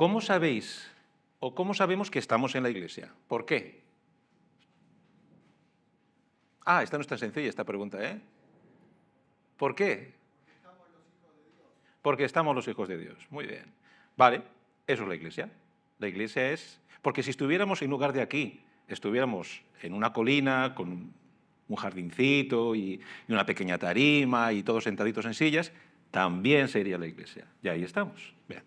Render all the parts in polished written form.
¿Cómo sabéis o cómo sabemos que estamos en la iglesia? ¿Por qué? Esta no es tan sencilla esta pregunta, ¿eh? ¿Por qué? Porque estamos los hijos de Dios. Muy bien. Vale, eso es la iglesia. La iglesia es... Porque si estuviéramos en lugar de aquí, estuviéramos en una colina con un jardincito y una pequeña tarima y todos sentaditos en sillas, también sería la iglesia. Y ahí estamos. Bien.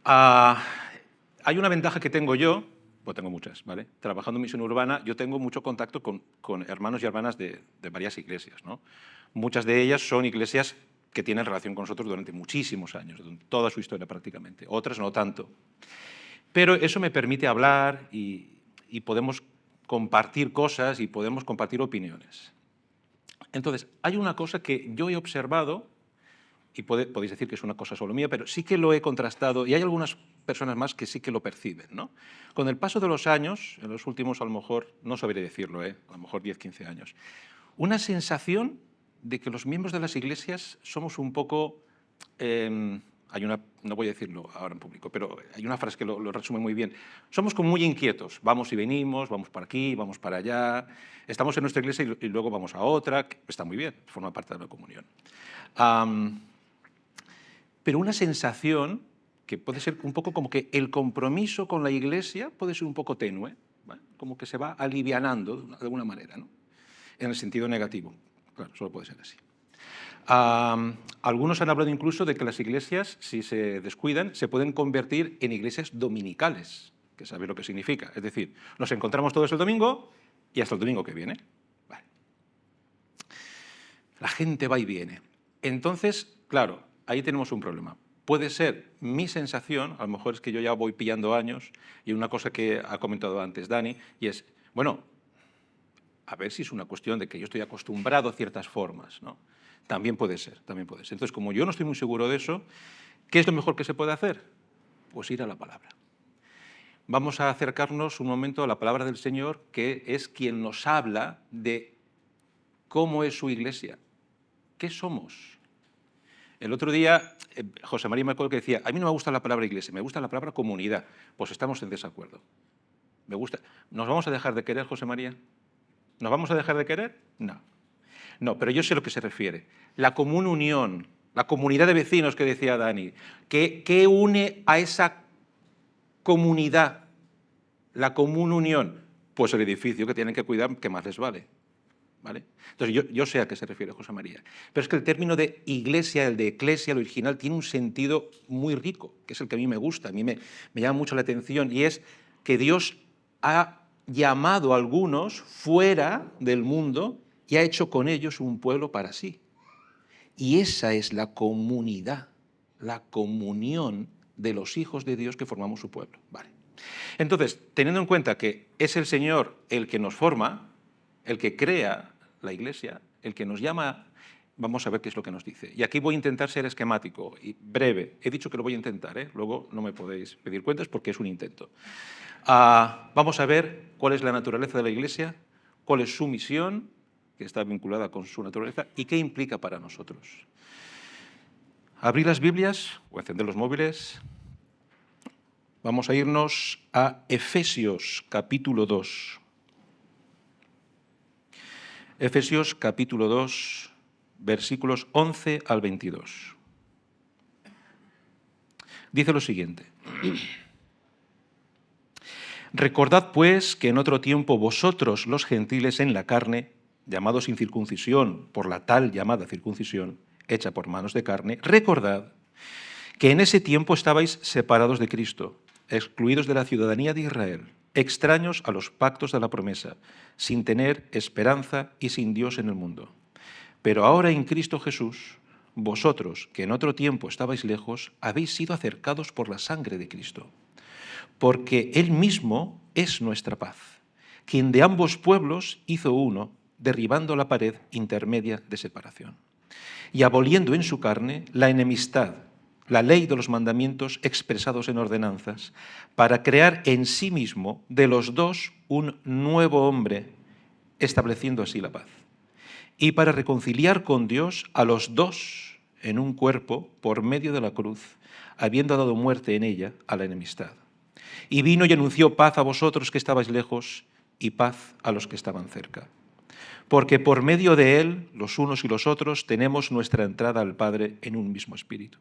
Hay una ventaja que tengo yo, pues tengo muchas, ¿vale? Trabajando en misión urbana, yo tengo mucho contacto con hermanos y hermanas de varias iglesias, ¿no? Muchas de ellas son iglesias que tienen relación con nosotros durante muchísimos años, toda su historia prácticamente, otras no tanto. Pero eso me permite hablar y podemos compartir cosas y podemos compartir opiniones. Entonces, hay una cosa que yo he observado, y podéis decir que es una cosa solo mía, pero sí que lo he contrastado, y hay algunas personas más que sí que lo perciben, ¿no? Con el paso de los años, en los últimos a lo mejor, no sabré decirlo, a lo mejor 10, 15 años, una sensación de que los miembros de las iglesias somos un poco... no voy a decirlo ahora en público, pero hay una frase que lo resume muy bien. Somos como muy inquietos, vamos y venimos, vamos para aquí, vamos para allá, estamos en nuestra iglesia y luego vamos a otra, que está muy bien, forma parte de la comunión. Pero una sensación que puede ser un poco como que el compromiso con la iglesia puede ser un poco tenue, ¿vale? Como que se va alivianando de alguna manera, ¿no? En el sentido negativo. Claro, solo puede ser así. Algunos han hablado incluso de que las iglesias, si se descuidan, se pueden convertir en iglesias dominicales, que sabéis lo que significa. Es decir, nos encontramos todos el domingo y hasta el domingo que viene. Vale. La gente va y viene. Entonces, claro, ahí tenemos un problema. Puede ser mi sensación, a lo mejor es que yo ya voy pillando años, y una cosa que ha comentado antes Dani, y es, bueno, a ver si es una cuestión de que yo estoy acostumbrado a ciertas formas, ¿no? También puede ser, también puede ser. Entonces, como yo no estoy muy seguro de eso, ¿qué es lo mejor que se puede hacer? Pues ir a la palabra. Vamos a acercarnos un momento a la palabra del Señor, que es quien nos habla de cómo es su iglesia, qué somos. El otro día, José María me acuerdo que decía, a mí no me gusta la palabra iglesia, me gusta la palabra comunidad. Pues estamos en desacuerdo. Me gusta. ¿Nos vamos a dejar de querer, José María? ¿Nos vamos a dejar de querer? No. No, pero yo sé a lo que se refiere. La común unión, la comunidad de vecinos que decía Dani, ¿qué une a esa comunidad? La común unión, pues el edificio que tienen que cuidar, que más les vale. ¿Vale? Entonces, yo sé a qué se refiere José María. Pero es que el término de iglesia, el de eclesia, el original, tiene un sentido muy rico, que es el que a mí me gusta, a mí me llama mucho la atención, y es que Dios ha llamado a algunos fuera del mundo y ha hecho con ellos un pueblo para sí. Y esa es la comunidad, la comunión de los hijos de Dios que formamos su pueblo. Vale. Entonces, teniendo en cuenta que es el Señor el que nos forma, el que crea la iglesia, el que nos llama, vamos a ver qué es lo que nos dice. Y aquí voy a intentar ser esquemático y breve. He dicho que lo voy a intentar, ¿eh? Luego no me podéis pedir cuentas porque es un intento. Vamos a ver cuál es la naturaleza de la iglesia, cuál es su misión, que está vinculada con su naturaleza, y qué implica para nosotros. Abrir las Biblias o encender los móviles. Vamos a irnos a Efesios capítulo 2. Efesios capítulo 2, versículos 11 al 22. Dice lo siguiente. Recordad, pues, que en otro tiempo vosotros, los gentiles en la carne, llamados incircuncisión por la tal llamada circuncisión, hecha por manos de carne, recordad que en ese tiempo estabais separados de Cristo, excluidos de la ciudadanía de Israel, extraños a los pactos de la promesa, sin tener esperanza y sin Dios en el mundo. Pero ahora en Cristo Jesús, vosotros, que en otro tiempo estabais lejos, habéis sido acercados por la sangre de Cristo, porque Él mismo es nuestra paz, quien de ambos pueblos hizo uno, derribando la pared intermedia de separación, y aboliendo en su carne la enemistad, la ley de los mandamientos expresados en ordenanzas, para crear en sí mismo de los dos un nuevo hombre, estableciendo así la paz, y para reconciliar con Dios a los dos en un cuerpo por medio de la cruz, habiendo dado muerte en ella a la enemistad. Y vino y anunció paz a vosotros que estabais lejos y paz a los que estaban cerca. Porque por medio de él, los unos y los otros, tenemos nuestra entrada al Padre en un mismo espíritu.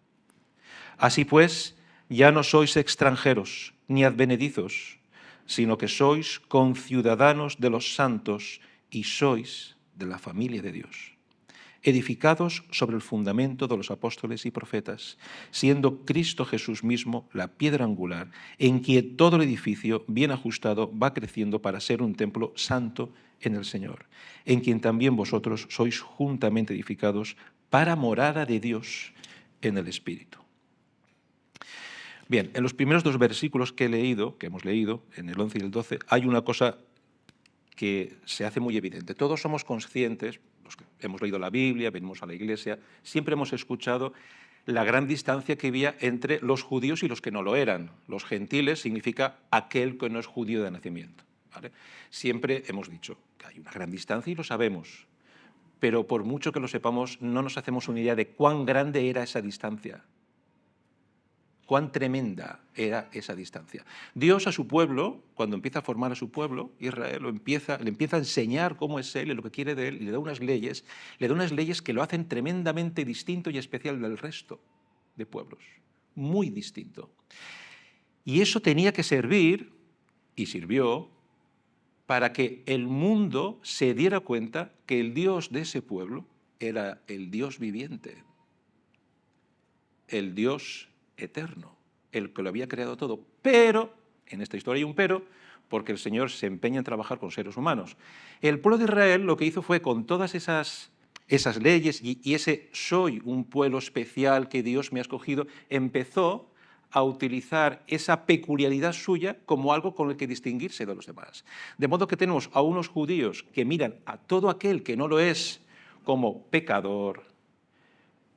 Así pues, ya no sois extranjeros ni advenedizos, sino que sois conciudadanos de los santos y sois de la familia de Dios, edificados sobre el fundamento de los apóstoles y profetas, siendo Cristo Jesús mismo la piedra angular, en quien todo el edificio, bien ajustado, va creciendo para ser un templo santo en el Señor, en quien también vosotros sois juntamente edificados para morada de Dios en el Espíritu. Bien, en los primeros dos versículos que hemos leído, en el 11 y el 12, hay una cosa que se hace muy evidente. Todos somos conscientes, los que hemos leído la Biblia, venimos a la Iglesia, siempre hemos escuchado la gran distancia que había entre los judíos y los que no lo eran. Los gentiles significa aquel que no es judío de nacimiento, ¿vale? Siempre hemos dicho que hay una gran distancia y lo sabemos, pero por mucho que lo sepamos, no nos hacemos una idea de cuán grande era esa distancia. Cuán tremenda era esa distancia. Dios a su pueblo, cuando empieza a formar a su pueblo, Israel, le empieza a enseñar cómo es Él y lo que quiere de Él, y le da unas leyes que lo hacen tremendamente distinto y especial del resto de pueblos, muy distinto. Y eso tenía que servir, y sirvió, para que el mundo se diera cuenta que el Dios de ese pueblo era el Dios viviente, el Dios eterno, el que lo había creado todo. Pero, en esta historia hay un pero, porque el Señor se empeña en trabajar con seres humanos. El pueblo de Israel lo que hizo fue, con todas esas leyes y ese soy un pueblo especial que Dios me ha escogido, empezó a utilizar esa peculiaridad suya como algo con el que distinguirse de los demás. De modo que tenemos a unos judíos que miran a todo aquel que no lo es como pecador,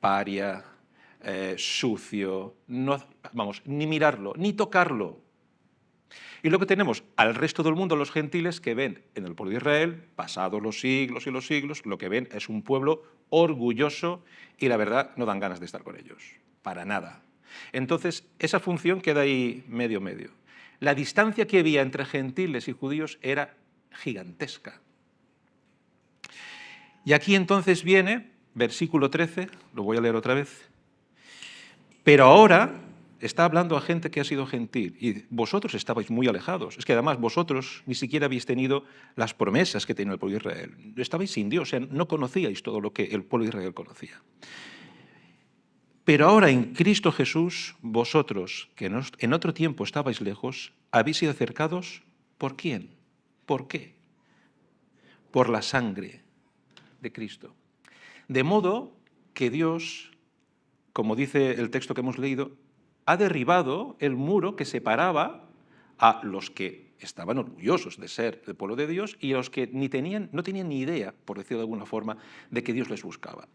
paria, sucio, no, ni mirarlo, ni tocarlo. Y luego tenemos al resto del mundo, los gentiles, que ven en el pueblo de Israel, pasados los siglos y los siglos, lo que ven es un pueblo orgulloso y la verdad no dan ganas de estar con ellos, para nada. Entonces, esa función queda ahí medio. La distancia que había entre gentiles y judíos era gigantesca. Y aquí entonces viene, versículo 13, lo voy a leer otra vez. Pero ahora está hablando a gente que ha sido gentil y vosotros estabais muy alejados. Es que además vosotros ni siquiera habéis tenido las promesas que tenía el pueblo de Israel. Estabais sin Dios, o sea, no conocíais todo lo que el pueblo de Israel conocía. Pero ahora en Cristo Jesús, vosotros, que en otro tiempo estabais lejos, habéis sido acercados, ¿por quién? ¿Por qué? Por la sangre de Cristo. De modo que Dios, como dice el texto que hemos leído, ha derribado el muro que separaba a los que estaban orgullosos de ser el pueblo de Dios y a los que no tenían ni idea, por decirlo de alguna forma, de que Dios les buscaba.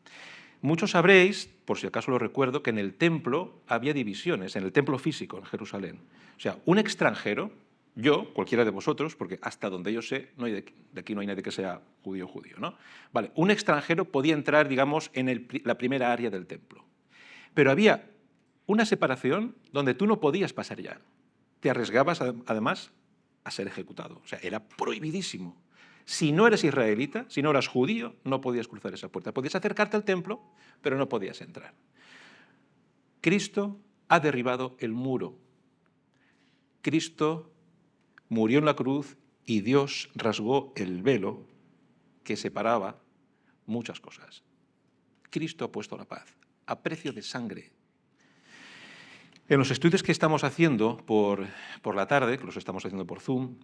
Muchos sabréis, por si acaso lo recuerdo, que en el templo había divisiones, en el templo físico en Jerusalén. O sea, un extranjero, yo, cualquiera de vosotros, porque hasta donde yo sé, de aquí no hay nadie que sea judío, ¿no? Vale, un extranjero podía entrar, digamos, en la primera área del templo. Pero había una separación donde tú no podías pasar ya. Te arriesgabas, además, a ser ejecutado. O sea, era prohibidísimo. Si no eres israelita, si no eras judío, no podías cruzar esa puerta. Podías acercarte al templo, pero no podías entrar. Cristo ha derribado el muro. Cristo murió en la cruz y Dios rasgó el velo que separaba muchas cosas. Cristo ha puesto la paz a precio de sangre. En los estudios que estamos haciendo por la tarde, que los estamos haciendo por Zoom,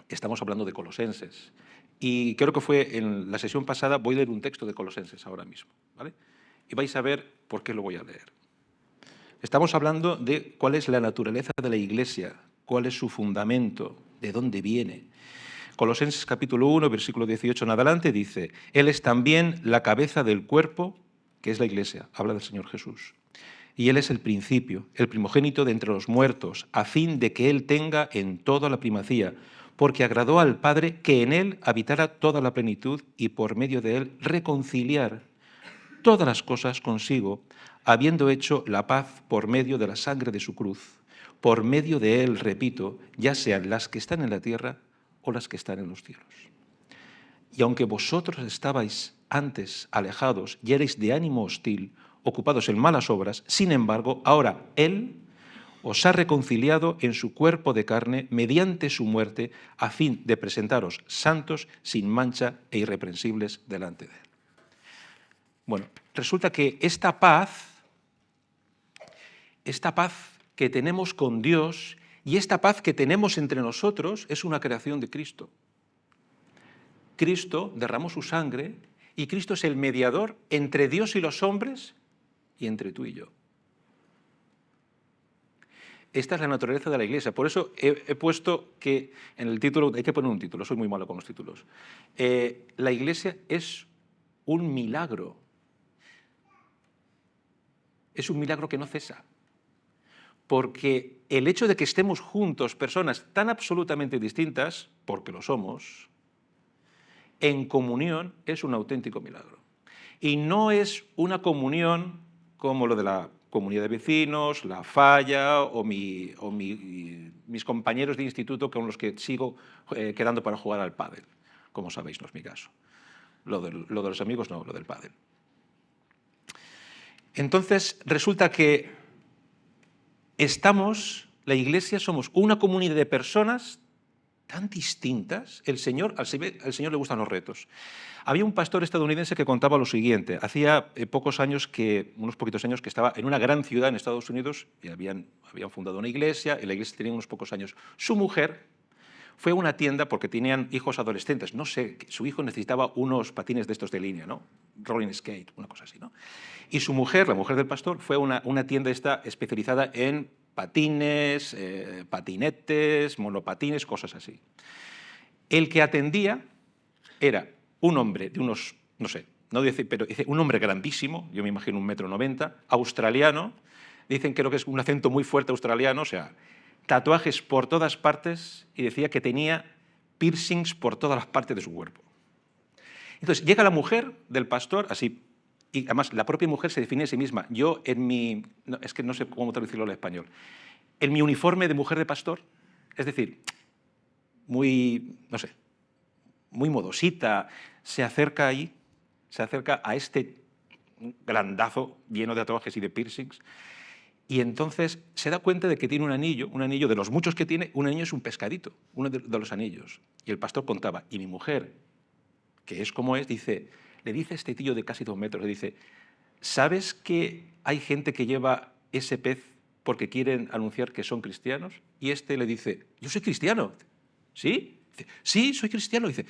estamos hablando de Colosenses. Y creo que fue en la sesión pasada, voy a leer un texto de Colosenses ahora mismo, ¿vale? Y vais a ver por qué lo voy a leer. Estamos hablando de cuál es la naturaleza de la Iglesia, cuál es su fundamento, de dónde viene. Colosenses capítulo 1, versículo 18 en adelante dice: Él es también la cabeza del cuerpo, que es la Iglesia, habla del Señor Jesús. Y Él es el principio, el primogénito de entre los muertos, a fin de que Él tenga en todo la primacía, porque agradó al Padre que en Él habitara toda la plenitud y por medio de Él reconciliar todas las cosas consigo, habiendo hecho la paz por medio de la sangre de su cruz. Por medio de él, repito, ya sean las que están en la tierra o las que están en los cielos. Y aunque vosotros estabais antes alejados y erais de ánimo hostil, ocupados en malas obras, sin embargo, ahora él os ha reconciliado en su cuerpo de carne mediante su muerte, a fin de presentaros santos, sin mancha e irreprensibles delante de él. Bueno, resulta que esta paz que tenemos con Dios y esta paz que tenemos entre nosotros es una creación de Cristo. Cristo derramó su sangre y Cristo es el mediador entre Dios y los hombres y entre tú y yo. Esta es la naturaleza de la Iglesia. Por eso he puesto que en el título, hay que poner un título, soy muy malo con los títulos. La Iglesia es un milagro. Es un milagro que no cesa. Porque el hecho de que estemos juntos, personas tan absolutamente distintas, porque lo somos, en comunión es un auténtico milagro. Y no es una comunión como lo de la comunidad de vecinos, la falla o mis compañeros de instituto con los que sigo quedando para jugar al pádel. Como sabéis, no es mi caso. Lo de los amigos no, lo del pádel. Entonces, resulta que la Iglesia somos una comunidad de personas tan distintas. Al Señor le gustan los retos. Había un pastor estadounidense que contaba lo siguiente. Hacía unos poquitos años que estaba en una gran ciudad en Estados Unidos y habían fundado una iglesia y la iglesia tenía unos pocos años. Su mujer fue a una tienda porque tenían hijos adolescentes. No sé, su hijo necesitaba unos patines de estos de línea, ¿no? Rolling skate, una cosa así, ¿no? Y su mujer, la mujer del pastor, fue a una tienda especializada en patines, patinetes, monopatines, cosas así. El que atendía era un hombre de unos, no sé, no dice, pero dice un hombre grandísimo, yo me imagino 1,90 m, australiano, dicen creo que es un acento muy fuerte australiano, o sea, tatuajes por todas partes y decía que tenía piercings por todas las partes de su cuerpo. Entonces llega la mujer del pastor, así, y además la propia mujer se define a sí misma. Yo es que no sé cómo traducirlo al español, en mi uniforme de mujer de pastor, es decir, muy, no sé, muy modosita, se acerca a este grandazo lleno de tatuajes y de piercings, y entonces se da cuenta de que tiene un anillo de los muchos que tiene, un anillo es un pescadito, uno de los anillos. Y el pastor contaba, y mi mujer, que es como es, le dice a este tío de casi 2 metros, le dice, ¿sabes que hay gente que lleva ese pez porque quieren anunciar que son cristianos? Y este le dice, yo soy cristiano. ¿Sí? Dice, sí, soy cristiano. Dice,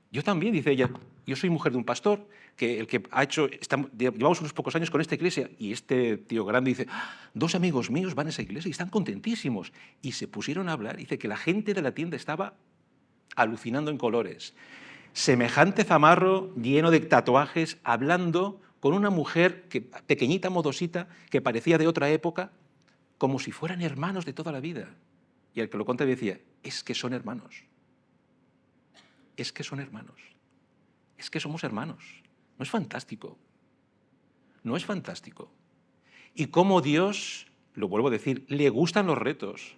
yo también, dice ella, yo soy mujer de un pastor, llevamos unos pocos años con esta iglesia, y este tío grande dice, 2 amigos míos van a esa iglesia y están contentísimos. Y se pusieron a hablar, dice que la gente de la tienda estaba alucinando en colores. Semejante zamarro lleno de tatuajes, hablando con una mujer pequeñita, modosita, que parecía de otra época, como si fueran hermanos de toda la vida. Y el que lo contaba decía, es que son hermanos. Es que son hermanos. Es que somos hermanos. ¿No es fantástico? ¿No es fantástico? Y cómo Dios, lo vuelvo a decir, le gustan los retos,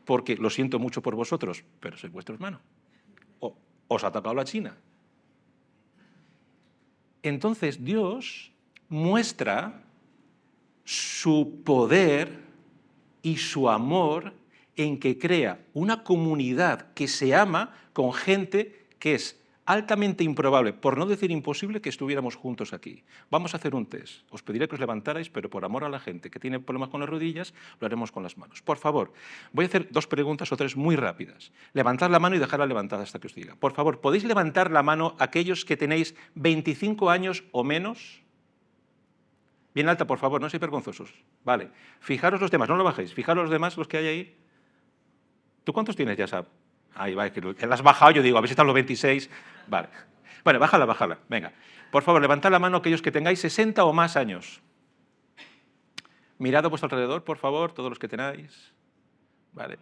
porque lo siento mucho por vosotros, pero soy vuestro hermano. Os ha atacado la China. Entonces Dios muestra su poder y su amor en que crea una comunidad que se ama con gente que es altamente improbable, por no decir imposible, que estuviéramos juntos aquí. Vamos a hacer un test. Os pediré que os levantarais, pero por amor a la gente que tiene problemas con las rodillas, lo haremos con las manos. Por favor, voy a hacer 2 preguntas o 3 muy rápidas. Levantad la mano y dejadla levantada hasta que os diga. Por favor, ¿podéis levantar la mano aquellos que tenéis 25 años o menos? Bien alta, por favor, no seáis vergonzosos. Vale. Fijaros los demás, no lo bajéis. Fijaros los demás, los que hay ahí. ¿Tú cuántos tienes, Yasab? Ahí va, que la has bajado, yo digo, a ver si están los 26. Vale. Bueno, bájala. Venga. Por favor, levantad la mano aquellos que tengáis 60 o más años. Mirad a vuestro alrededor, por favor, todos los que tenáis. Vale.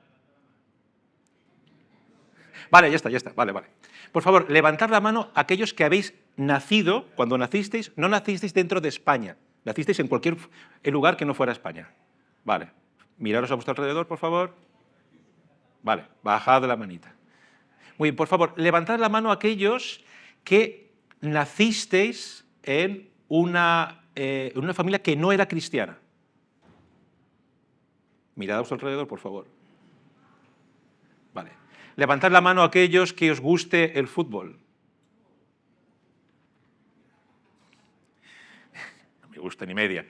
Vale, ya está, vale, vale. Por favor, levantad la mano aquellos que habéis nacido, cuando nacisteis, no nacisteis dentro de España, nacisteis en cualquier lugar que no fuera España. Vale. Miraros a vuestro alrededor, por favor. Vale, bajad la manita. Muy bien, por favor, levantad la mano aquellos que nacisteis en una familia que no era cristiana. Mirad a vuestro alrededor, por favor. Vale. Levantad la mano aquellos que os guste el fútbol. No me gusta ni media.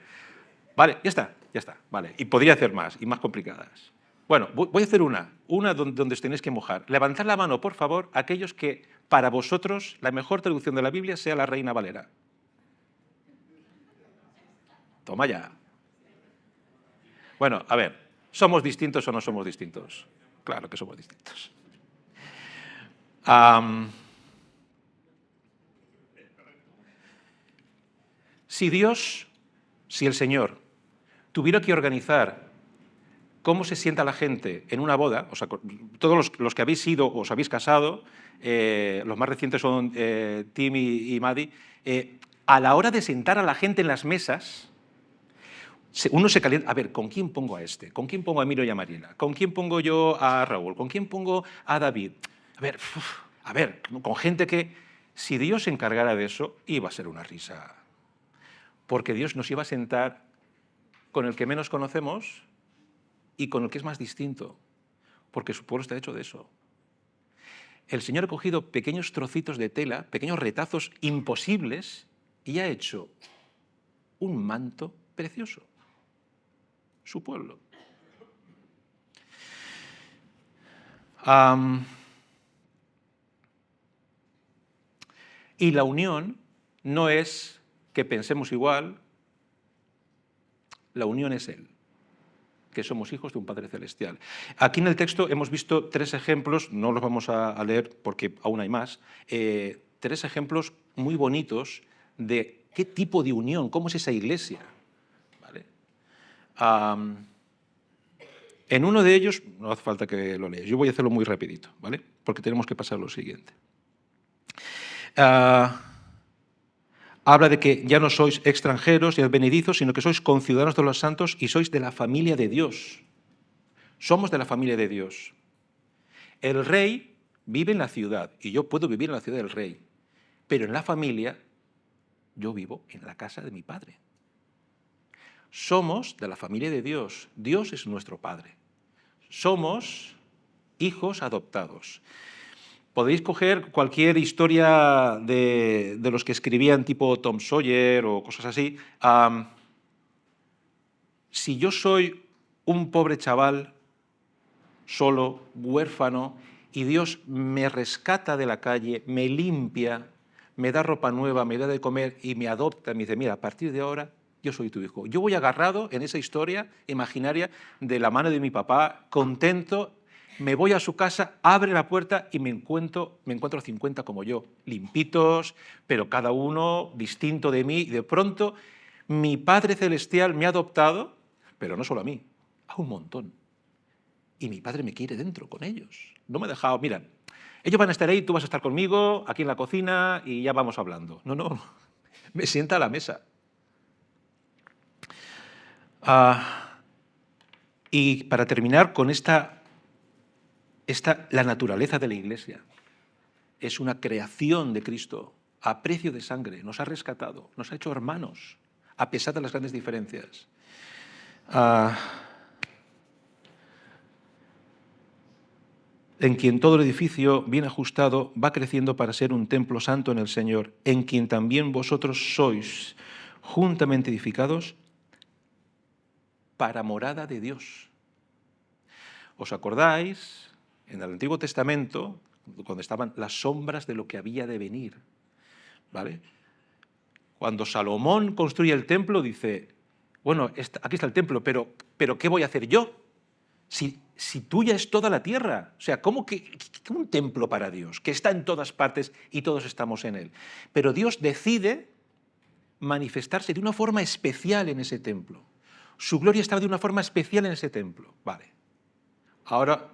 Vale, ya está, vale. Y podría hacer más, y más complicadas. Bueno, voy a hacer una donde os tenéis que mojar. Levantad la mano, por favor, aquellos que para vosotros la mejor traducción de la Biblia sea la Reina Valera. Toma ya. Bueno, a ver, ¿somos distintos o no somos distintos? Claro que somos distintos. Si el Señor tuviera que organizar cómo se sienta la gente en una boda, o sea, todos los que habéis ido o os habéis casado, los más recientes son Tim y Maddie, a la hora de sentar a la gente en las mesas, uno se calienta, a ver, ¿con quién pongo a este? ¿Con quién pongo a Emilio y a Mariela? ¿Con quién pongo yo a Raúl? ¿Con quién pongo a David? A ver, con gente que, si Dios se encargara de eso, iba a ser una risa. Porque Dios nos iba a sentar con el que menos conocemos y con el que es más distinto, porque su pueblo está hecho de eso. El Señor ha cogido pequeños trocitos de tela, pequeños retazos imposibles, y ha hecho un manto precioso. Su pueblo. Y la unión no es que pensemos igual, la unión es Él, que somos hijos de un Padre Celestial. Aquí en el texto hemos visto 3 ejemplos, no los vamos a leer porque aún hay más, 3 ejemplos muy bonitos de qué tipo de unión, cómo es esa iglesia. ¿Vale? En uno de ellos, no hace falta que lo leas, yo voy a hacerlo muy rapidito, ¿vale? Porque tenemos que pasar a lo siguiente. Habla de que ya no sois extranjeros y advenedizos, sino que sois conciudadanos de los santos y sois de la familia de Dios. Somos de la familia de Dios. El rey vive en la ciudad y yo puedo vivir en la ciudad del rey, pero en la familia yo vivo en la casa de mi padre. Somos de la familia de Dios. Dios es nuestro Padre. Somos hijos adoptados. Podéis coger cualquier historia de los que escribían tipo Tom Sawyer o cosas así. Si yo soy un pobre chaval, solo, huérfano, y Dios me rescata de la calle, me limpia, me da ropa nueva, me da de comer y me adopta, me dice, mira, a partir de ahora yo soy tu hijo. Yo voy agarrado en esa historia imaginaria de la mano de mi papá, contento, me voy a su casa, abre la puerta y me encuentro 50 como yo, limpitos, pero cada uno distinto de mí, y de pronto mi Padre Celestial me ha adoptado, pero no solo a mí, a un montón. Y mi Padre me quiere dentro con ellos. No me ha dejado, mira, ellos van a estar ahí, tú vas a estar conmigo, aquí en la cocina, y ya vamos hablando. No, me sienta a la mesa. Y para terminar con la naturaleza de la Iglesia. Es una creación de Cristo, a precio de sangre, nos ha rescatado, nos ha hecho hermanos, a pesar de las grandes diferencias. En quien todo el edificio, bien ajustado, va creciendo para ser un templo santo en el Señor, en quien también vosotros sois juntamente edificados para morada de Dios. ¿Os acordáis? En el Antiguo Testamento, cuando estaban las sombras de lo que había de venir, ¿vale? Cuando Salomón construye el templo, dice, bueno, aquí está el templo, pero ¿qué voy a hacer yo? Si tuya es toda la tierra. O sea, ¿cómo que un templo para Dios? Que está en todas partes y todos estamos en él. Pero Dios decide manifestarse de una forma especial en ese templo. Su gloria estaba de una forma especial en ese templo. Vale. Ahora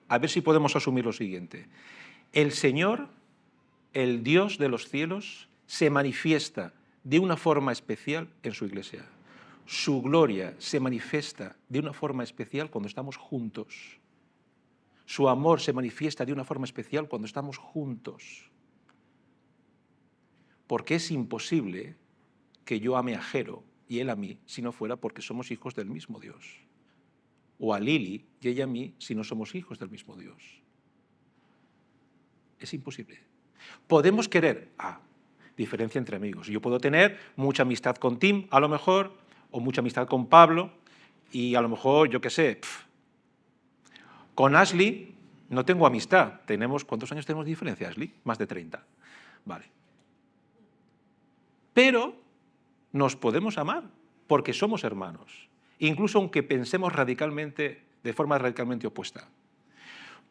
a ver si podemos asumir lo siguiente. El Señor, el Dios de los cielos, se manifiesta de una forma especial en su iglesia. Su gloria se manifiesta de una forma especial cuando estamos juntos. Su amor se manifiesta de una forma especial cuando estamos juntos. Porque es imposible que yo ame a Jero y él a mí si no fuera porque somos hijos del mismo Dios. O a Lili y ella a mí si no somos hijos del mismo Dios. Es imposible. Podemos querer, diferencia entre amigos. Yo puedo tener mucha amistad con Tim, a lo mejor, o mucha amistad con Pablo, y a lo mejor, yo qué sé, con Ashley no tengo amistad. ¿Cuántos años tenemos de diferencia, Ashley? Más de 30. Vale. Pero nos podemos amar porque somos hermanos, incluso aunque pensemos radicalmente, de forma radicalmente opuesta.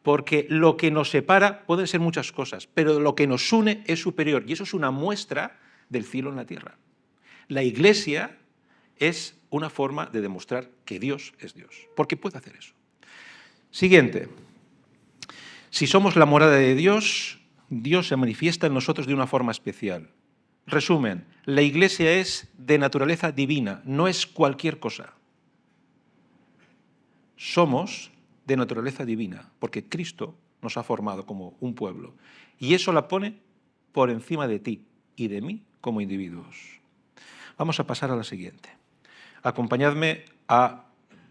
Porque lo que nos separa pueden ser muchas cosas, pero lo que nos une es superior, y eso es una muestra del cielo en la tierra. La Iglesia es una forma de demostrar que Dios es Dios, porque puede hacer eso. Siguiente. Si somos la morada de Dios, Dios se manifiesta en nosotros de una forma especial. Resumen, la Iglesia es de naturaleza divina, no es cualquier cosa. Somos de naturaleza divina, porque Cristo nos ha formado como un pueblo. Y eso la pone por encima de ti y de mí como individuos. Vamos a pasar a la siguiente. Acompañadme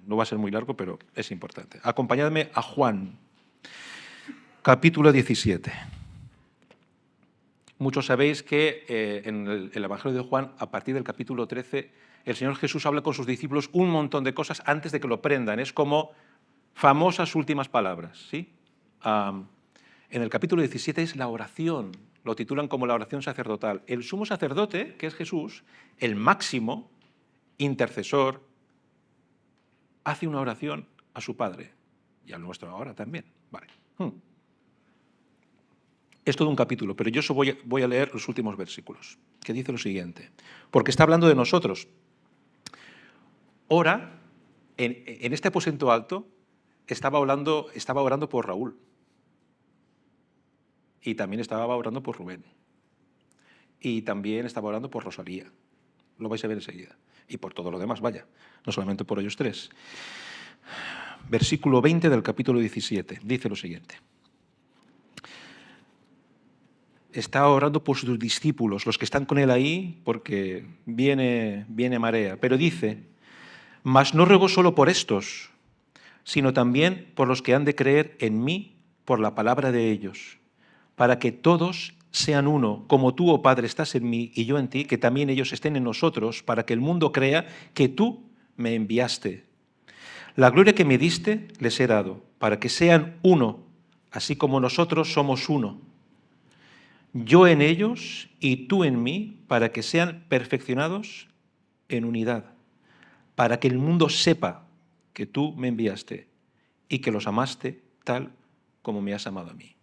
no va a ser muy largo, pero es importante. Acompañadme a Juan, capítulo 17. Muchos sabéis que en el Evangelio de Juan, a partir del capítulo 13, el Señor Jesús habla con sus discípulos un montón de cosas antes de que lo prendan. Es como famosas últimas palabras, ¿sí? En el capítulo 17 es la oración, lo titulan como la oración sacerdotal. El sumo sacerdote, que es Jesús, el máximo intercesor, hace una oración a su Padre, y al nuestro ahora también. Vale. Es todo un capítulo, pero yo voy a leer los últimos versículos, que dice lo siguiente, porque está hablando de nosotros. Ora, en este aposento alto, estaba orando por Raúl, y también estaba orando por Rubén, y también estaba orando por Rosalía, lo vais a ver enseguida, y por todo lo demás, vaya, no solamente por ellos tres. Versículo 20 del capítulo 17, dice lo siguiente. Está orando por sus discípulos, los que están con él ahí, porque viene marea. Pero dice, mas no ruego solo por estos, sino también por los que han de creer en mí por la palabra de ellos, para que todos sean uno, como tú, oh Padre, estás en mí y yo en ti, que también ellos estén en nosotros, para que el mundo crea que tú me enviaste. La gloria que me diste les he dado, para que sean uno, así como nosotros somos uno. Yo en ellos y tú en mí, para que sean perfeccionados en unidad, para que el mundo sepa que tú me enviaste y que los amaste tal como me has amado a mí.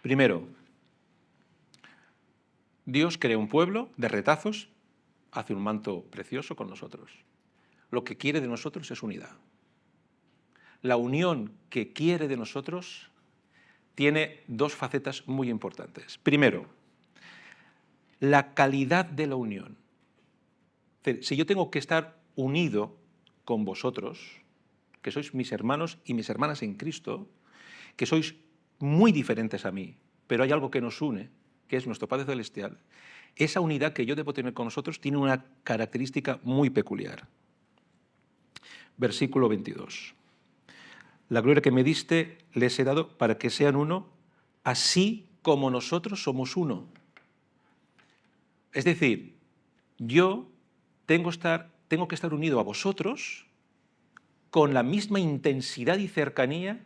Primero, Dios crea un pueblo de retazos, hace un manto precioso con nosotros. Lo que quiere de nosotros es unidad. La unión que quiere de nosotros tiene dos facetas muy importantes. Primero, la calidad de la unión. Si yo tengo que estar unido con vosotros, que sois mis hermanos y mis hermanas en Cristo, que sois muy diferentes a mí, pero hay algo que nos une, que es nuestro Padre Celestial, esa unidad que yo debo tener con nosotros tiene una característica muy peculiar. Versículo 22. La gloria que me diste les he dado para que sean uno, así como nosotros somos uno. Es decir, yo tengo que estar unido a vosotros con la misma intensidad y cercanía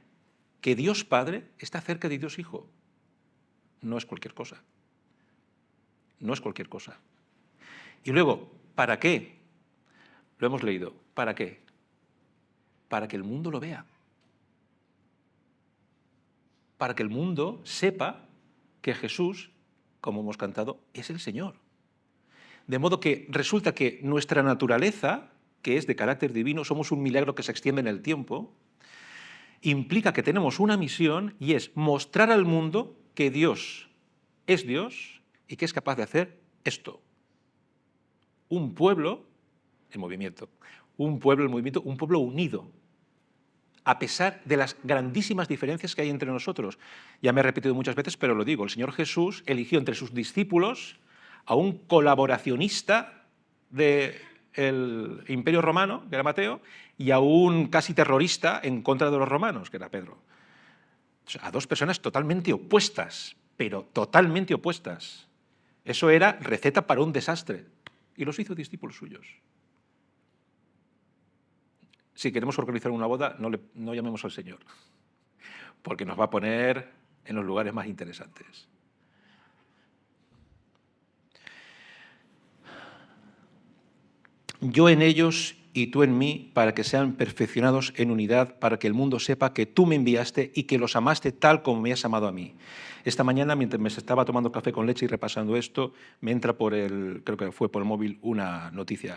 que Dios Padre está cerca de Dios Hijo. No es cualquier cosa. No es cualquier cosa. Y luego, ¿para qué? Lo hemos leído. ¿Para qué? Para que el mundo lo vea. Para que el mundo sepa que Jesús, como hemos cantado, es el Señor. De modo que resulta que nuestra naturaleza, que es de carácter divino, somos un milagro que se extiende en el tiempo, implica que tenemos una misión y es mostrar al mundo que Dios es Dios y que es capaz de hacer esto. Un pueblo en movimiento, un pueblo en movimiento, un pueblo unido, a pesar de las grandísimas diferencias que hay entre nosotros. Ya me he repetido muchas veces, pero lo digo, el Señor Jesús eligió entre sus discípulos a un colaboracionista del Imperio Romano, que era Mateo, y a un casi terrorista en contra de los romanos, que era Pedro. O sea, a dos personas totalmente opuestas, pero totalmente opuestas. Eso era receta para un desastre. Y los hizo discípulos suyos. Si queremos organizar una boda, no llamemos al Señor, porque nos va a poner en los lugares más interesantes. Yo en ellos y tú en mí, para que sean perfeccionados en unidad, para que el mundo sepa que tú me enviaste y que los amaste tal como me has amado a mí. Esta mañana, mientras me estaba tomando café con leche y repasando esto, me entra creo que fue por el móvil, una noticia.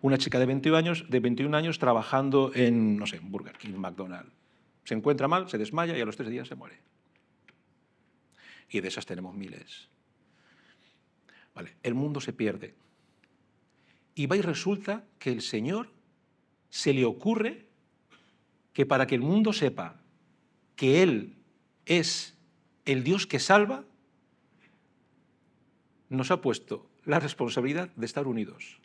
Una chica de 21 años trabajando en, no sé, Burger King, McDonald's. Se encuentra mal, se desmaya y a los 3 días se muere. Y de esas tenemos miles. Vale, el mundo se pierde. Y va y resulta que el Señor se le ocurre que para que el mundo sepa que Él es el Dios que salva, nos ha puesto la responsabilidad de estar unidos.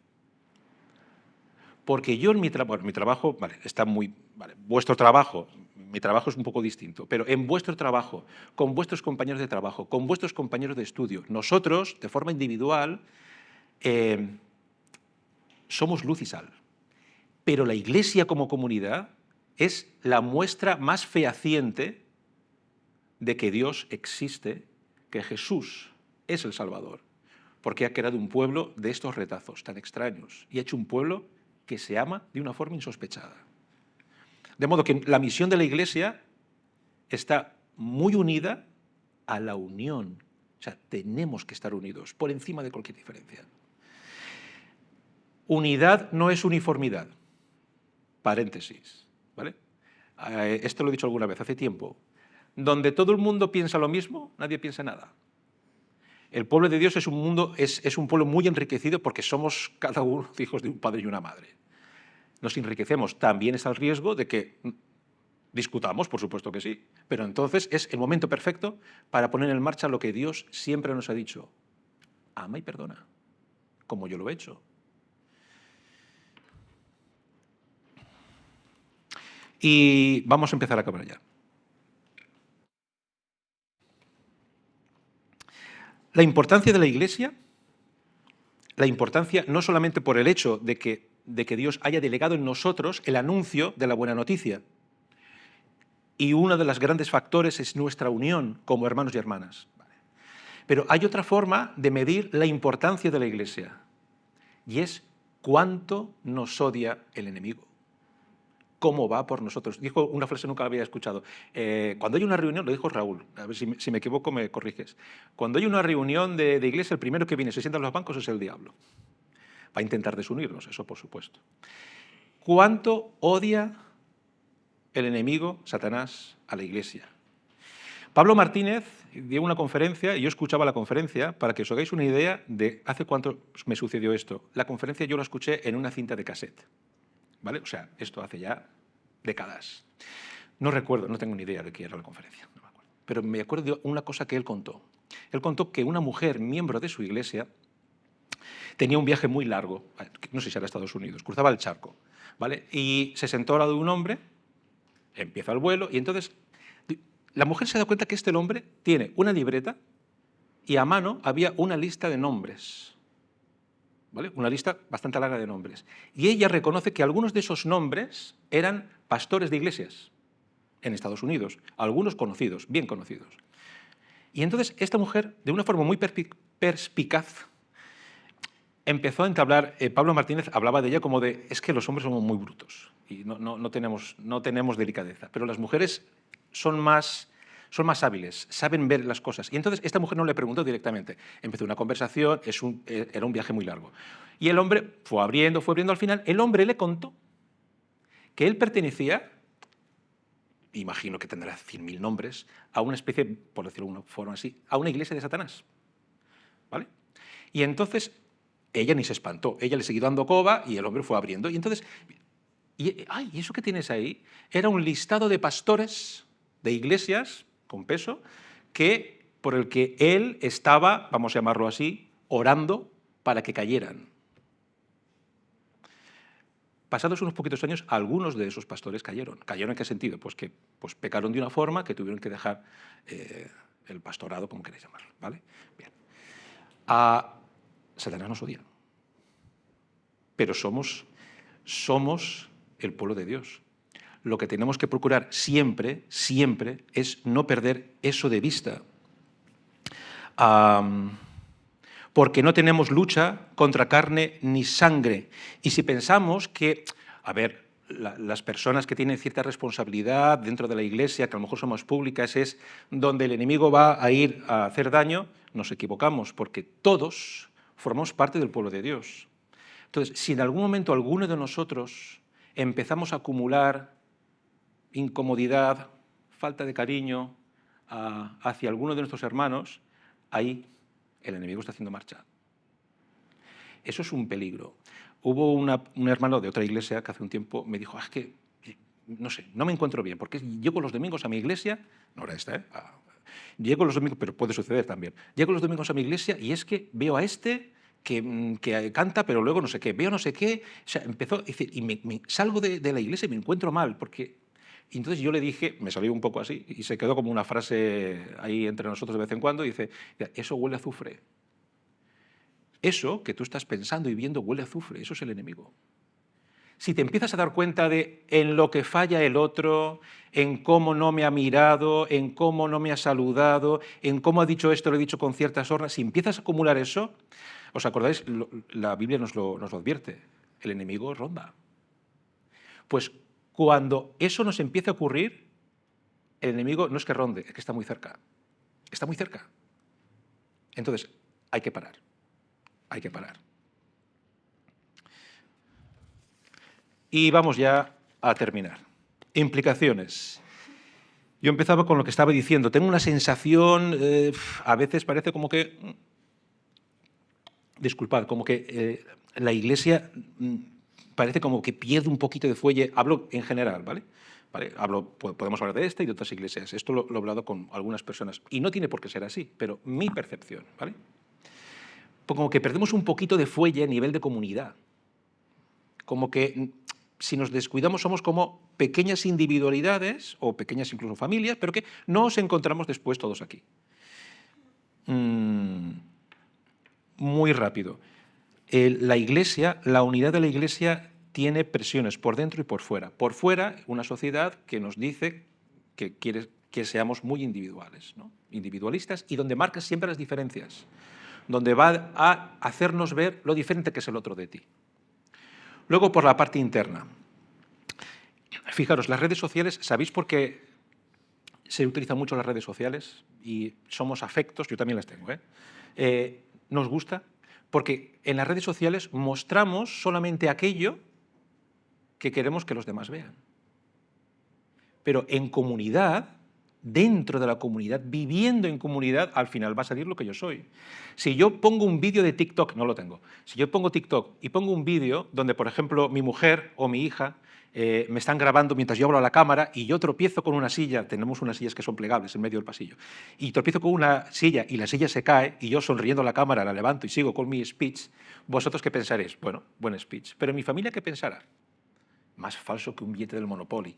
Porque yo en mi trabajo, vale, está muy, vale, vuestro trabajo, mi trabajo es un poco distinto, pero en vuestro trabajo, con vuestros compañeros de trabajo, con vuestros compañeros de estudio, nosotros, de forma individual, somos luz y sal. Pero la Iglesia como comunidad es la muestra más fehaciente de que Dios existe, que Jesús es el Salvador, porque ha creado un pueblo de estos retazos tan extraños y ha hecho un pueblo que se ama de una forma insospechada. De modo que la misión de la Iglesia está muy unida a la unión. O sea, tenemos que estar unidos por encima de cualquier diferencia. Unidad no es uniformidad. Paréntesis, ¿vale? Esto lo he dicho alguna vez, hace tiempo. Donde todo el mundo piensa lo mismo, nadie piensa nada. El pueblo de Dios es un pueblo muy enriquecido porque somos cada uno hijos de un padre y una madre. Nos enriquecemos. También está el riesgo de que discutamos, por supuesto que sí, pero entonces es el momento perfecto para poner en marcha lo que Dios siempre nos ha dicho. Ama y perdona, como yo lo he hecho. Y vamos a empezar a acabar ya. La importancia de la Iglesia, la importancia no solamente por el hecho de que Dios haya delegado en nosotros el anuncio de la buena noticia, y uno de los grandes factores es nuestra unión como hermanos y hermanas. Pero hay otra forma de medir la importancia de la Iglesia, y es cuánto nos odia el enemigo. Cómo va por nosotros. Dijo una frase que nunca había escuchado. Cuando hay una reunión, lo dijo Raúl, a ver si me equivoco me corriges. Cuando hay una reunión de iglesia, el primero que viene se sienta en los bancos es el diablo. Va a intentar desunirnos, eso por supuesto. ¿Cuánto odia el enemigo, Satanás, a la Iglesia? Pablo Martínez dio una conferencia, y yo escuchaba la conferencia, para que os hagáis una idea de hace cuánto me sucedió esto. La conferencia yo la escuché en una cinta de cassette. ¿Vale? O sea, esto hace ya décadas. No recuerdo, no tengo ni idea de qué era la conferencia, no me acuerdo. Pero me acuerdo de una cosa que él contó. Él contó que una mujer, miembro de su iglesia, tenía un viaje muy largo, no sé si era a Estados Unidos, cruzaba el charco, ¿vale? Y se sentó al lado de un hombre, empieza el vuelo, y entonces la mujer se da cuenta que este hombre tiene una libreta y a mano había una lista de nombres. ¿Vale? Una lista bastante larga de nombres. Y ella reconoce que algunos de esos nombres eran pastores de iglesias en Estados Unidos, algunos conocidos, bien conocidos. Y entonces esta mujer, de una forma muy perspicaz, empezó a entablar, Pablo Martínez hablaba de ella como de, es que los hombres somos muy brutos y no tenemos delicadeza, pero las mujeres son más son más hábiles, saben ver las cosas. Y entonces esta mujer no le preguntó directamente. Empezó una conversación, era un viaje muy largo. Y el hombre fue abriendo, al final el hombre le contó que él pertenecía, imagino que tendrá 100.000 nombres, a una especie, por decirlo de una forma así, a una iglesia de Satanás. ¿Vale? Y entonces ella ni se espantó, ella le siguió dando coba y el hombre fue abriendo. Y entonces, ¿y eso que tienes ahí? Era un listado de pastores de iglesias con peso por el que él estaba, vamos a llamarlo así, orando para que cayeran. Pasados unos poquitos años, algunos de esos pastores cayeron. ¿Cayeron en qué sentido? Pues que pecaron de una forma que tuvieron que dejar el pastorado, como queréis llamarlo. ¿Vale? Bien. A Satanás nos odia. Pero somos el pueblo de Dios. Lo que tenemos que procurar siempre, siempre, es no perder eso de vista. Porque no tenemos lucha contra carne ni sangre. Y si pensamos que, a ver, las personas que tienen cierta responsabilidad dentro de la Iglesia, que a lo mejor son más públicas, es donde el enemigo va a ir a hacer daño, nos equivocamos, porque todos formamos parte del pueblo de Dios. Entonces, si en algún momento alguno de nosotros empezamos a acumular incomodidad, falta de cariño hacia alguno de nuestros hermanos, ahí el enemigo está haciendo marcha. Eso es un peligro. Hubo un hermano de otra iglesia que hace un tiempo me dijo, es que, no sé, no me encuentro bien, porque llego los domingos a mi iglesia, no era esta, llego los domingos, pero puede suceder también, llego los domingos a mi iglesia y es que veo a este que canta, pero luego no sé qué, veo no sé qué, o sea, empezó a decir, y me salgo de la iglesia y me encuentro mal, porque... Y entonces yo le dije, me salió un poco así, y se quedó como una frase ahí entre nosotros de vez en cuando, y dice, eso huele a azufre. Eso que tú estás pensando y viendo huele a azufre, eso es el enemigo. Si te empiezas a dar cuenta de en lo que falla el otro, en cómo no me ha mirado, en cómo no me ha saludado, en cómo ha dicho esto, lo he dicho con cierta sorna, si empiezas a acumular eso, ¿os acordáis? La Biblia nos lo advierte, el enemigo ronda. Pues cuando eso nos empieza a ocurrir, el enemigo no es que ronde, es que está muy cerca. Está muy cerca. Entonces, hay que parar. Hay que parar. Y vamos ya a terminar. Implicaciones. Yo empezaba con lo que estaba diciendo. Tengo una sensación, a veces parece como que... Disculpad, como que la Iglesia parece como que pierde un poquito de fuelle. Hablo en general, ¿vale? Podemos hablar de esta y de otras iglesias. Esto lo he hablado con algunas personas. Y no tiene por qué ser así, pero mi percepción, ¿vale? Como que perdemos un poquito de fuelle a nivel de comunidad. Como que si nos descuidamos somos como pequeñas individualidades o pequeñas incluso familias, pero que no nos encontramos después todos aquí. Muy rápido. La Iglesia, la unidad de la Iglesia tiene presiones por dentro y por fuera. Por fuera, una sociedad que nos dice que quiere que seamos muy individuales, ¿no? Individualistas, y donde marcas siempre las diferencias, donde va a hacernos ver lo diferente que es el otro de ti. Luego, por la parte interna. Fijaros, las redes sociales, ¿sabéis por qué se utilizan mucho las redes sociales? Y somos afectos, yo también las tengo, nos gusta, porque en las redes sociales mostramos solamente aquello que queremos que los demás vean. Pero en comunidad, dentro de la comunidad, viviendo en comunidad, al final va a salir lo que yo soy. Si yo pongo un vídeo de TikTok, no lo tengo, si yo pongo TikTok y pongo un vídeo donde, por ejemplo, mi mujer o mi hija me están grabando mientras yo hablo a la cámara y yo tropiezo con una silla, tenemos unas sillas que son plegables en medio del pasillo, y tropiezo con una silla y la silla se cae y yo sonriendo a la cámara la levanto y sigo con mi speech, ¿vosotros qué pensaréis? Bueno, buen speech. Pero mi familia, ¿qué pensará? Más falso que un billete del Monopoly.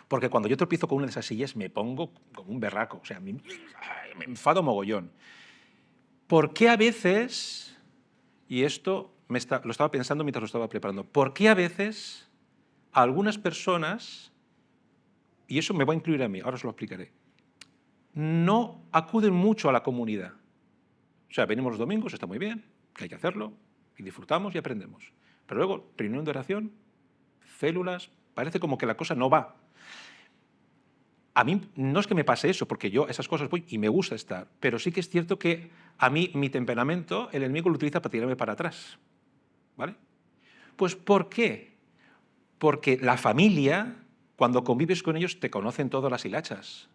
Porque cuando yo tropiezo con una de esas sillas me pongo como un berraco, o sea, me enfado mogollón. ¿Por qué a veces, y esto lo estaba pensando mientras lo estaba preparando, por qué a veces algunas personas, y eso me va a incluir a mí, ahora os lo explicaré, no acuden mucho a la comunidad? O sea, venimos los domingos, está muy bien, que hay que hacerlo, y disfrutamos y aprendemos. Pero luego, reunión de oración, células, parece como que la cosa no va. A mí no es que me pase eso, porque yo esas cosas voy y me gusta estar, pero sí que es cierto que a mí mi temperamento el enemigo lo utiliza para tirarme para atrás. ¿Vale? Pues ¿por qué? Porque la familia, cuando convives con ellos, te conocen todas las hilachas.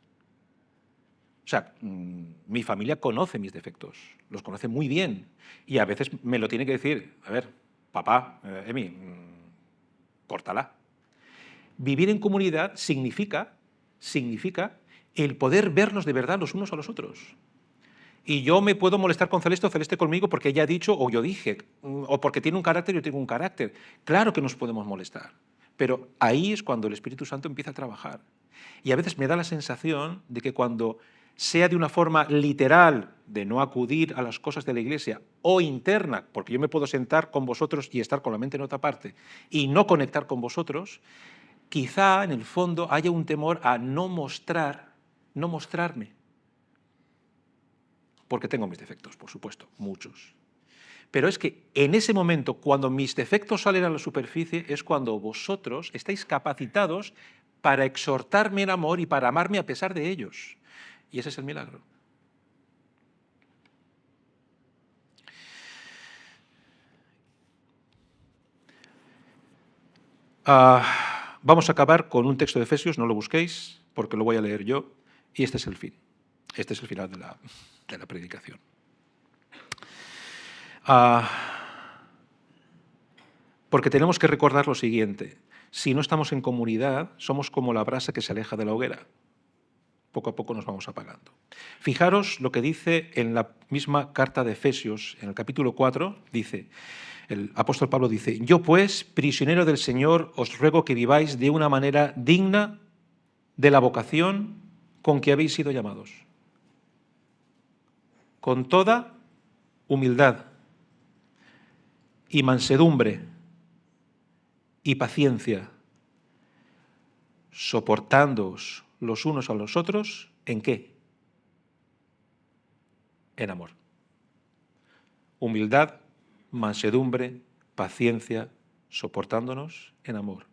O sea, mi familia conoce mis defectos, los conoce muy bien. Y a veces me lo tiene que decir, a ver, papá, Emi, córtala. Vivir en comunidad significa el poder vernos de verdad los unos a los otros. Y yo me puedo molestar con Celeste o Celeste conmigo porque ella ha dicho o yo dije, o porque tiene un carácter y yo tengo un carácter. Claro que nos podemos molestar, pero ahí es cuando el Espíritu Santo empieza a trabajar. Y a veces me da la sensación de que cuando sea de una forma literal de no acudir a las cosas de la Iglesia o interna, porque yo me puedo sentar con vosotros y estar con la mente en otra parte y no conectar con vosotros, quizá en el fondo haya un temor a no mostrarme. Porque tengo mis defectos, por supuesto, muchos. Pero es que en ese momento, cuando mis defectos salen a la superficie, es cuando vosotros estáis capacitados para exhortarme en amor y para amarme a pesar de ellos. Y ese es el milagro. Vamos a acabar con un texto de Efesios, no lo busquéis, porque lo voy a leer yo, y este es el fin. Este es el final de la predicación. Porque tenemos que recordar lo siguiente: si no estamos en comunidad, somos como la brasa que se aleja de la hoguera. Poco a poco nos vamos apagando. Fijaros lo que dice en la misma carta de Efesios, en el capítulo 4, dice, el apóstol Pablo dice: yo pues, prisionero del Señor, os ruego que viváis de una manera digna de la vocación con que habéis sido llamados, con toda humildad y mansedumbre y paciencia, soportándoos los unos a los otros, ¿en qué? En amor. Humildad, mansedumbre, paciencia, soportándonos en amor.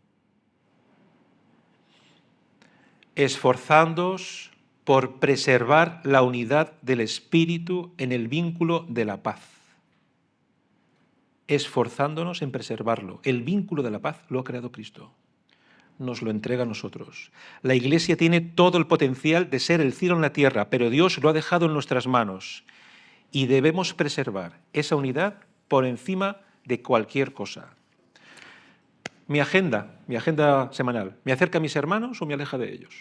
Esforzándoos por preservar la unidad del Espíritu en el vínculo de la paz. Esforzándonos en preservarlo. El vínculo de la paz lo ha creado Cristo. Nos lo entrega a nosotros. La Iglesia tiene todo el potencial de ser el cielo en la tierra, pero Dios lo ha dejado en nuestras manos y debemos preservar esa unidad por encima de cualquier cosa. Mi agenda semanal, ¿me acerca a mis hermanos o me aleja de ellos?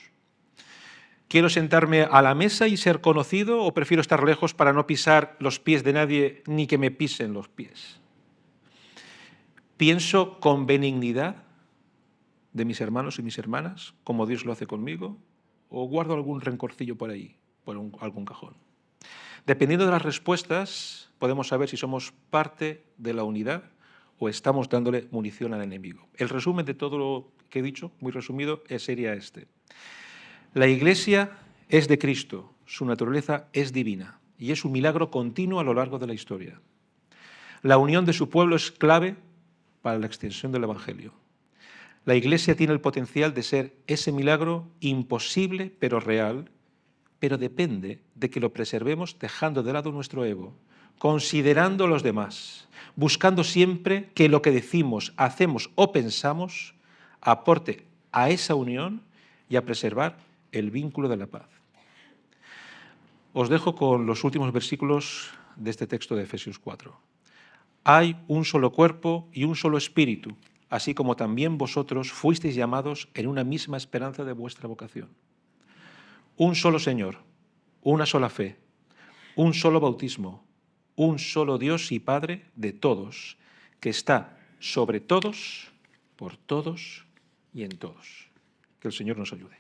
¿Quiero sentarme a la mesa y ser conocido o prefiero estar lejos para no pisar los pies de nadie ni que me pisen los pies? ¿Pienso con benignidad de mis hermanos y mis hermanas, como Dios lo hace conmigo, o guardo algún rencorcillo por ahí, por algún cajón? Dependiendo de las respuestas, podemos saber si somos parte de la unidad o estamos dándole munición al enemigo. El resumen de todo lo que he dicho, muy resumido, sería este. La Iglesia es de Cristo, su naturaleza es divina y es un milagro continuo a lo largo de la historia. La unión de su pueblo es clave para la extensión del Evangelio. La Iglesia tiene el potencial de ser ese milagro imposible pero real, pero depende de que lo preservemos dejando de lado nuestro ego, considerando a los demás, buscando siempre que lo que decimos, hacemos o pensamos aporte a esa unión y a preservar el vínculo de la paz. Os dejo con los últimos versículos de este texto de Efesios 4. Hay un solo cuerpo y un solo espíritu, así como también vosotros fuisteis llamados en una misma esperanza de vuestra vocación. Un solo Señor, una sola fe, un solo bautismo, un solo Dios y Padre de todos, que está sobre todos, por todos y en todos. Que el Señor nos ayude.